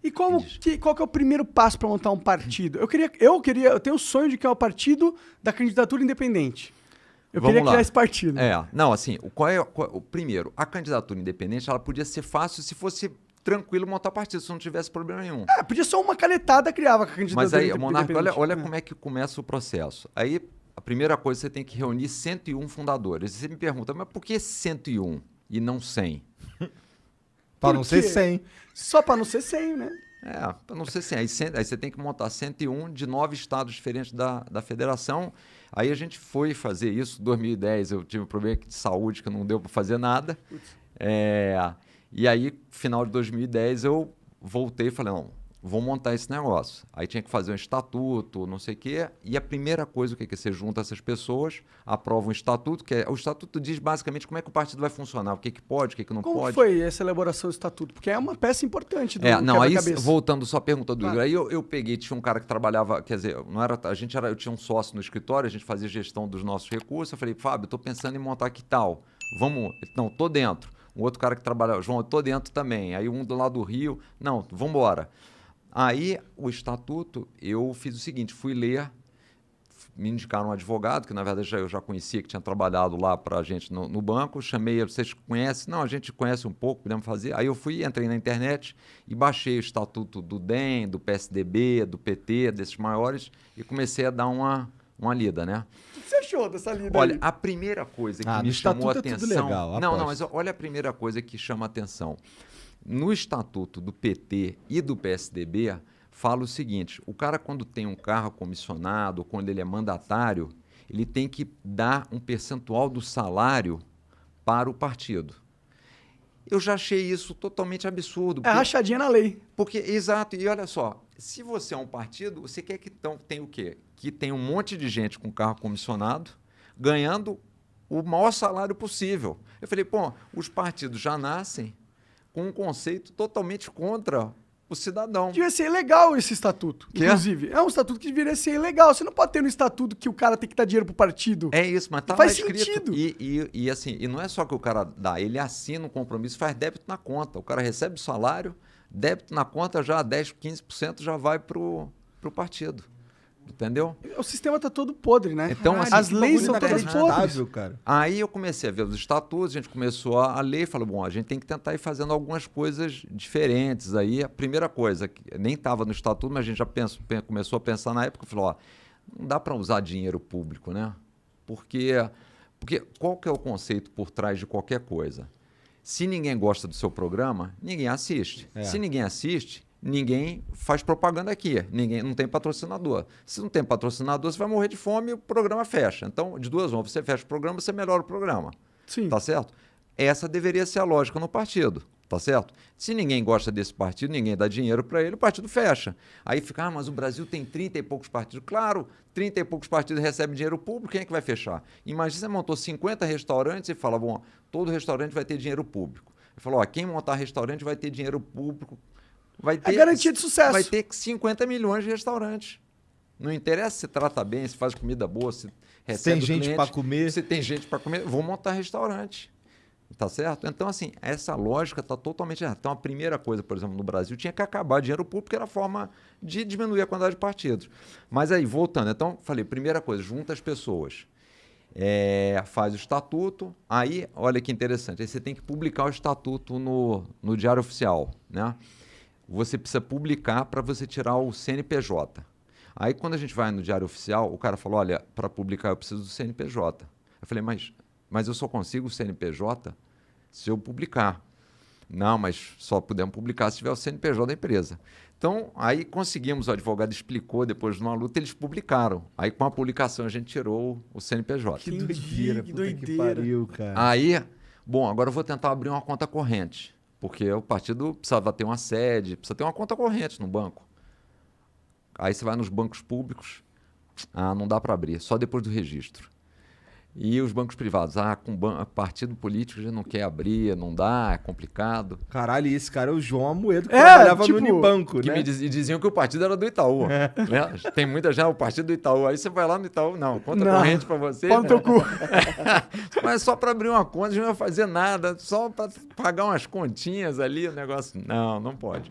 E qual que é o primeiro passo para montar um partido? Eu tenho o sonho de criar o partido da candidatura independente. Eu queria criar esse partido. Não, assim, o primeiro, a candidatura independente, ela podia ser fácil se fosse tranquilo montar partido, se não tivesse problema nenhum. Podia só uma canetada criava a candidatura Mas aí, independente. Monarca, olha como é que começa o processo. Aí, a primeira coisa, você tem que reunir 101 fundadores. E você me pergunta, mas por que 101 e não 100? Para não ser 100. Só para não ser 100, né? Para não ser 100. Aí você tem que montar 101 de 9 estados diferentes da federação. Aí a gente foi fazer isso. Em 2010 eu tive um problema de saúde que não deu para fazer nada. E aí, final de 2010, eu voltei e falei, não, vou montar esse negócio. Aí tinha que fazer um estatuto, não sei o quê. E a primeira coisa, o que é que você junta essas pessoas, aprova um estatuto, o estatuto diz basicamente como é que o partido vai funcionar, o que pode, o que não pode. Como foi essa elaboração do estatuto? Porque é uma peça importante do quebra-cabeça. Voltando só à pergunta do Igor, aí eu peguei, tinha um cara que trabalhava, quer dizer, eu tinha um sócio no escritório, a gente fazia gestão dos nossos recursos, eu falei, Fábio, estou pensando em montar que tal? Vamos, não, tô dentro. Um outro cara que trabalhava, João, eu tô dentro também. Aí um do lado do Rio, não, vamos embora. Aí, o estatuto, eu fiz o seguinte, fui ler, me indicaram um advogado, que na verdade eu já conhecia, que tinha trabalhado lá para a gente no banco, chamei, vocês conhecem? Não, a gente conhece um pouco, podemos fazer. Aí eu entrei na internet e baixei o estatuto do DEM, do PSDB, do PT, desses maiores, e comecei a dar uma lida, né? O que você achou dessa lida? Olha, aí? a primeira coisa que me chamou a atenção... tudo legal, não, mas olha a primeira coisa que chama a atenção. No estatuto do PT e do PSDB, fala o seguinte, o cara quando tem um cargo comissionado, ou quando ele é mandatário, ele tem que dar um percentual do salário para o partido. Eu já achei isso totalmente absurdo. É rachadinha na lei. Exato, e olha só, se você é um partido, você quer que tenha o quê? Que tenha um monte de gente com cargo comissionado, ganhando o maior salário possível. Eu falei, os partidos já nascem com um conceito totalmente contra o cidadão. Devia ser ilegal esse estatuto, inclusive. É um estatuto que deveria ser ilegal. Você não pode ter no estatuto que o cara tem que dar dinheiro pro partido. É isso, mas tá lá escrito. Sentido. E assim, e não é só que o cara dá, ele assina um compromisso, faz débito na conta. O cara recebe o salário, débito na conta já 10%, 15% já vai pro partido. Entendeu? O sistema tá todo podre, né? Então, assim, as leis são todas podres. Cara. Aí eu comecei a ver os estatutos, a gente começou a ler e falou, a gente tem que tentar ir fazendo algumas coisas diferentes. Aí a primeira coisa, que nem estava no estatuto, mas a gente já começou a pensar na época, falou, não dá para usar dinheiro público, né? Porque qual que é o conceito por trás de qualquer coisa? Se ninguém gosta do seu programa, ninguém assiste. Se ninguém assiste, ninguém faz propaganda aqui, não tem patrocinador. Se não tem patrocinador, você vai morrer de fome e o programa fecha. Então, de duas uma, você fecha o programa, você melhora o programa. Sim. Tá certo? Essa deveria ser a lógica no partido, tá certo? Se ninguém gosta desse partido, ninguém dá dinheiro para ele, o partido fecha. Aí fica, mas o Brasil tem 30 e poucos partidos. Claro, 30 e poucos partidos recebem dinheiro público, quem é que vai fechar? Imagina você montou 50 restaurantes e fala, todo restaurante vai ter dinheiro público. Ele falou, quem montar restaurante vai ter dinheiro público. Vai ter, garantia de sucesso. Vai ter 50 milhões de restaurantes. Não interessa se trata bem, se faz comida boa, se recebe tem gente para comer. Se tem gente para comer, vou montar restaurante. Tá certo? Então, assim, essa lógica está totalmente errada. Então, a primeira coisa, por exemplo, no Brasil, tinha que acabar dinheiro público, era a forma de diminuir a quantidade de partidos. Mas aí, voltando, então, falei, primeira coisa, junta as pessoas. Faz o estatuto, aí, olha que interessante, aí você tem que publicar o estatuto no Diário Oficial, né? Você precisa publicar para você tirar o CNPJ. Aí, quando a gente vai no Diário Oficial, o cara falou, olha, para publicar eu preciso do CNPJ. Eu falei, mas eu só consigo o CNPJ se eu publicar. Não, mas só podemos publicar se tiver o CNPJ da empresa. Então, aí conseguimos, o advogado explicou, depois de uma luta, eles publicaram. Aí, com a publicação, a gente tirou o CNPJ. Que doideira, que puta doideira. que pariu, cara. Aí, agora eu vou tentar abrir uma conta corrente. Porque o partido precisava ter uma sede, precisa ter uma conta corrente no banco. Aí você vai nos bancos públicos, não dá para abrir, só depois do registro. E os bancos privados, com partido político já não quer abrir, não dá, é complicado. Caralho, e esse cara é o João Amoedo, que trabalhava no Unibanco, né? E diziam que o partido era do Itaú. Né? Tem muita já, o partido do Itaú. Aí você vai lá no Itaú, conta corrente para você. Pau no teu cu. Mas só para abrir uma conta, a gente não vai fazer nada, só para pagar umas continhas ali, o negócio. Não pode.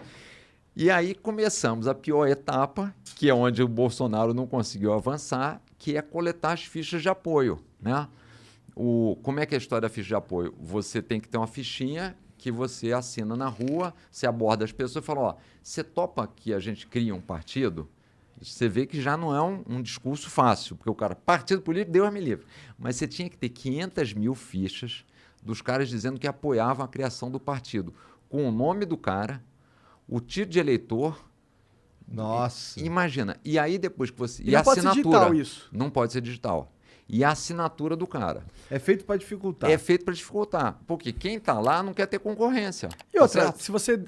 E aí começamos a pior etapa, que é onde o Bolsonaro não conseguiu avançar, que é coletar as fichas de apoio, né? Como é que é a história da ficha de apoio? Você tem que ter uma fichinha que você assina na rua, você aborda as pessoas e fala, ó, você topa que a gente cria um partido? Você vê que já não é um discurso fácil, porque o cara, partido político, Deus me livre. Mas você tinha que ter 500 mil fichas dos caras dizendo que apoiavam a criação do partido, com o nome do cara, o título de eleitor. Nossa. Imagina. E aí depois que você... E a assinatura. Pode ser digital isso. Não pode ser digital. E a assinatura do cara. É feito para dificultar. É feito para dificultar. Porque quem está lá não quer ter concorrência. E outra, se você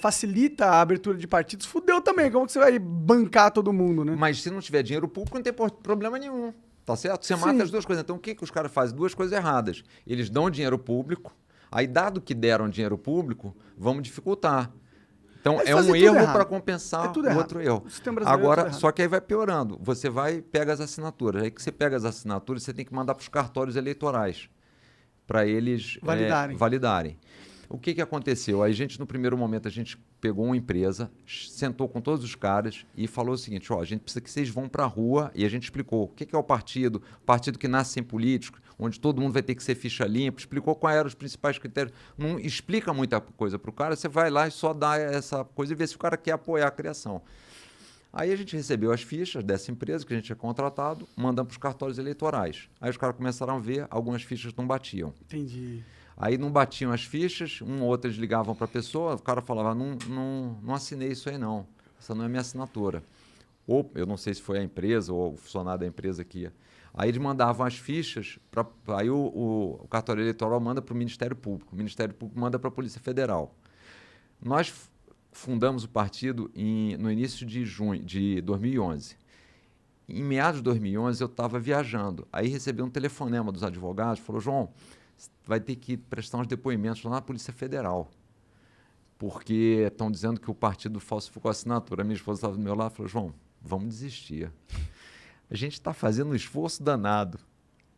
facilita a abertura de partidos, fudeu também. Como que você vai bancar todo mundo, né? Mas se não tiver dinheiro público, não tem problema nenhum. Tá certo? Você mata as duas coisas. Então, o que os caras fazem? Duas coisas erradas. Eles dão dinheiro público, aí, dado que deram dinheiro público, vamos dificultar. Então, é um erro para compensar o outro erro. Agora, só que aí vai piorando. Você pega as assinaturas. Aí que você pega as assinaturas, você tem que mandar para os cartórios eleitorais para eles validarem. O que aconteceu? Aí, no primeiro momento, a gente pegou uma empresa, sentou com todos os caras e falou o seguinte, ó, a gente precisa que vocês vão para a rua, e a gente explicou o que é o partido que nasce sem políticos, onde todo mundo vai ter que ser ficha limpa, explicou quais eram os principais critérios. Não explica muita coisa para o cara, você vai lá e só dá essa coisa e vê se o cara quer apoiar a criação. Aí a gente recebeu as fichas dessa empresa que a gente tinha contratado, mandamos para os cartórios eleitorais. Aí os caras começaram a ver, algumas fichas não batiam. Entendi. Aí não batiam as fichas, ou outra eles ligavam para a pessoa, o cara falava, não assinei isso aí não, essa não é minha assinatura. Ou, eu não sei se foi a empresa ou o funcionário da empresa que ia. Aí eles mandavam as fichas, aí o cartório eleitoral manda para o Ministério Público manda para a Polícia Federal. Nós fundamos o partido no início de junho de 2011. Em meados de 2011 eu estava viajando, aí recebi um telefonema dos advogados, falou, João, vai ter que prestar uns depoimentos lá na Polícia Federal, porque estão dizendo que o partido falsificou a assinatura. A minha esposa estava do meu lado e falou, João, vamos desistir. A gente está fazendo um esforço danado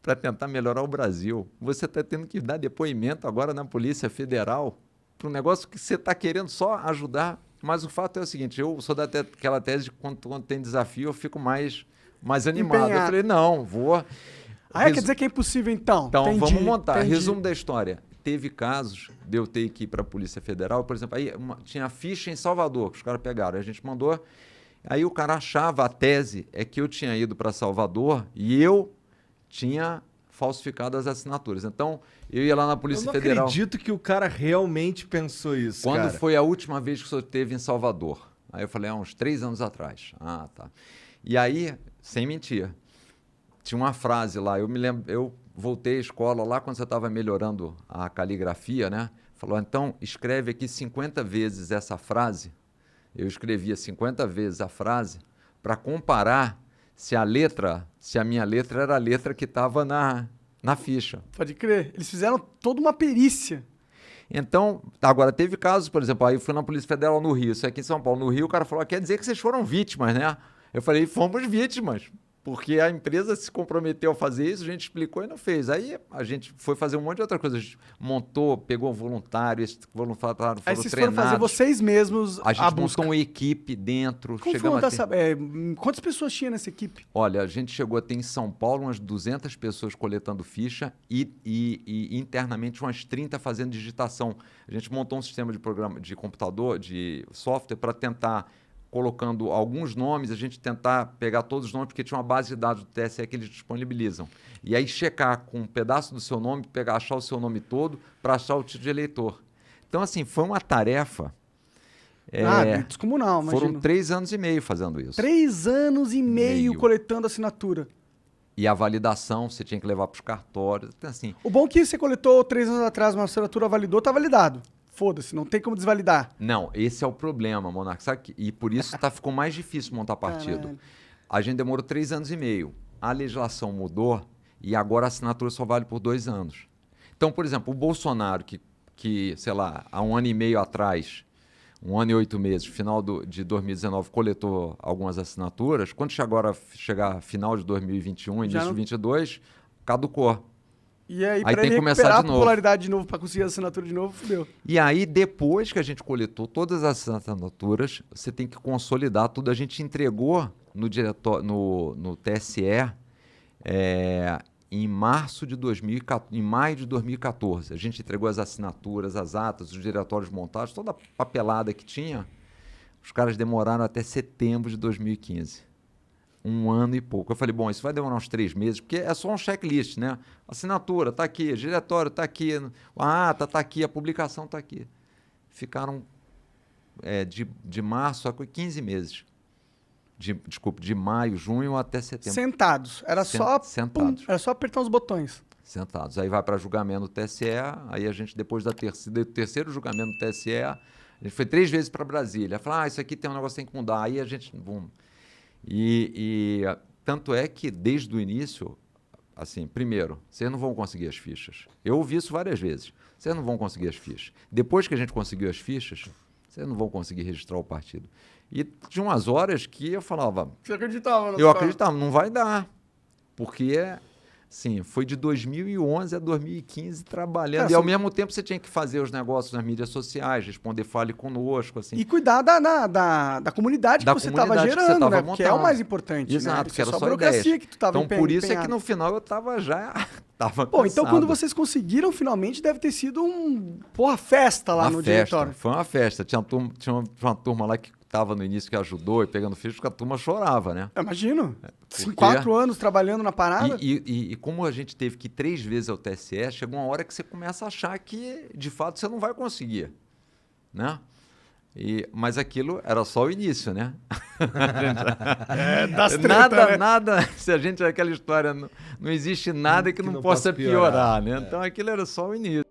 para tentar melhorar o Brasil. Você está tendo que dar depoimento agora na Polícia Federal para um negócio que você está querendo só ajudar. Mas o fato é o seguinte, eu sou daquela tese de que quando tem desafio eu fico mais animado. Eu falei, não, vou... quer dizer que é impossível, então? Então, vamos montar. Resumo da história. Teve casos de eu ter que ir para a Polícia Federal, por exemplo, aí tinha ficha em Salvador, que os caras pegaram. A gente mandou, aí o cara achava, a tese é que eu tinha ido para Salvador e eu tinha falsificado as assinaturas. Então, eu ia lá na Polícia Federal. Eu não acredito que o cara realmente pensou isso, Quando foi a última vez que o senhor esteve em Salvador? Aí eu falei, uns 3 anos atrás. Ah, tá. E aí, sem mentir, tinha uma frase lá, eu me lembro, eu voltei à escola lá quando você estava melhorando a caligrafia, né? Falou, então, escreve aqui 50 vezes essa frase. Eu escrevia 50 vezes a frase para comparar se a minha letra era a letra que estava na ficha. Pode crer. Eles fizeram toda uma perícia. Então, agora, teve casos, por exemplo, aí eu fui na Polícia Federal no Rio, isso aqui em São Paulo. No Rio, o cara falou, quer dizer que vocês foram vítimas, né? Eu falei, fomos vítimas. Porque a empresa se comprometeu a fazer isso, a gente explicou e não fez. Aí a gente foi fazer um monte de outra coisa. A gente montou, pegou um voluntário, esse voluntário foram treinados. Aí vocês foram fazer vocês mesmos a gente montou uma equipe dentro. Como foi quantas pessoas tinha nessa equipe? Olha, a gente chegou a ter em São Paulo umas 200 pessoas coletando ficha e internamente umas 30 fazendo digitação. A gente montou um sistema de programa de computador, de software, para tentar... colocando alguns nomes, a gente tentar pegar todos os nomes, porque tinha uma base de dados do TSE que eles disponibilizam. E aí checar com um pedaço do seu nome, achar o seu nome todo, para achar o título de eleitor. Então, assim, foi uma tarefa... descomunal, imagino. Foram 3 anos e meio fazendo isso. 3 anos e meio coletando assinatura. E a validação você tinha que levar para os cartórios. Então, assim, o bom é que você coletou 3 anos atrás, uma assinatura validou, está validado. Foda-se, não tem como desvalidar. Não, esse é o problema, Monark. Sabe? E por isso ficou mais difícil montar partido. Caralho. A gente demorou 3 anos e meio. A legislação mudou e agora a assinatura só vale por 2 anos. Então, por exemplo, o Bolsonaro, que sei lá, há 1 ano e meio atrás, 1 ano e 8 meses, final de 2019, coletou algumas assinaturas, quando chegar final de 2021, início de 2022, caducou. E aí, Aí pra tem ele que começar recuperar de a novo. popularidade de novo, pra conseguir a assinatura de novo, fudeu. E aí, depois que a gente coletou todas as assinaturas, você tem que consolidar tudo. A gente entregou no TSE em maio de 2014. A gente entregou as assinaturas, as atas, os diretórios montados, toda a papelada que tinha. Os caras demoraram até setembro de 2015. 1 ano e pouco. Eu falei, bom, isso vai demorar uns 3 meses, porque é só um checklist, né? Assinatura está aqui, diretório está aqui, a ata está aqui, a publicação está aqui. Ficaram de março a 15 meses. De maio, junho até setembro. Sentados. Era só sentados. Era só apertar os botões. Sentados. Aí vai para julgamento no TSE, aí a gente, depois do terceiro julgamento no TSE, a gente foi 3 vezes para Brasília. Falou, isso aqui tem um negócio que tem que mudar. Aí a gente... E tanto é que, desde o início, assim, primeiro, vocês não vão conseguir as fichas. Eu ouvi isso várias vezes. Vocês não vão conseguir as fichas. Depois que a gente conseguiu as fichas, vocês não vão conseguir registrar o partido. E tinha umas horas que eu falava... Você acreditava? Eu acreditava, não vai dar. Porque, sim, foi de 2011 a 2015 trabalhando. E, ao mesmo tempo, você tinha que fazer os negócios nas mídias sociais, responder Fale Conosco, assim. E cuidar da comunidade que você estava gerando, né? Que é o mais importante. Exato, né? que era só só burocracia ideias. que tu estava Então, por isso é que no final eu estava já... Pô, então quando vocês conseguiram, finalmente, deve ter sido festa lá no diretório. Foi uma festa. Tinha uma turma lá que estava no início, que ajudou e pegando ficha, porque a turma chorava, né? Eu imagino. 4 anos trabalhando na parada. E como a gente teve que ir 3 vezes ao TSE, chegou uma hora que você começa a achar que, de fato, você não vai conseguir, né? Mas aquilo era só o início, né? Das treta, nada, se a gente aquela história, não existe nada que não possa piorar, né? Então aquilo era só o início.